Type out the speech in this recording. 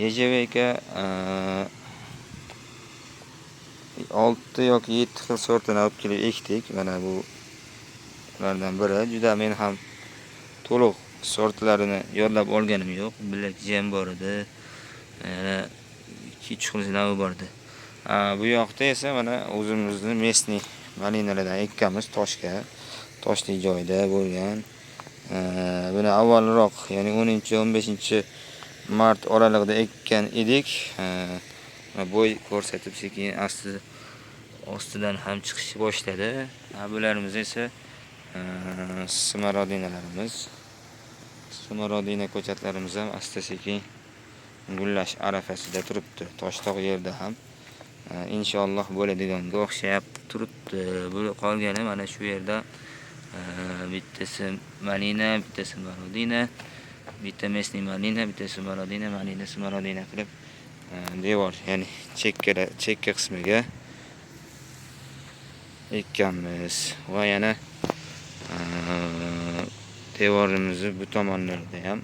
ejevika 6 yoki 7 xil sortini olib kelib ekdik. Mana bu ulardan biri. Juda men ham to'liq sortlarini yodlab olganim yo'q. Black Jam bor edi. 2-3 xil navi bor edi. Bu yoqda esa mana o'zimizning местный malinalardan ekkamiz toshli joyda bo'lgan. Buni avvalroq, ya'ni 10-15 mart oralig'ida ekkan edik. Bo'y ko'rsatib sekin ostidan ham chiqishni boshladi. Bularimiz esa smarodinalarimiz. Smarodina ko'chatlarimiz ham asta-sekin gullash arafasida turibdi. Toshtoq yerda ham inshaalloh bo'ladiganga o'xshab turibdi. Bu qolgani mana shu yerda bittasi malina, bittasi smarodina, bitta местный malina, bittasi smarodina, malina, smarodina qilib devor, ya'ni chekka qismiga ekkanmiz. Va yana devorimizni bu tomonlarida ham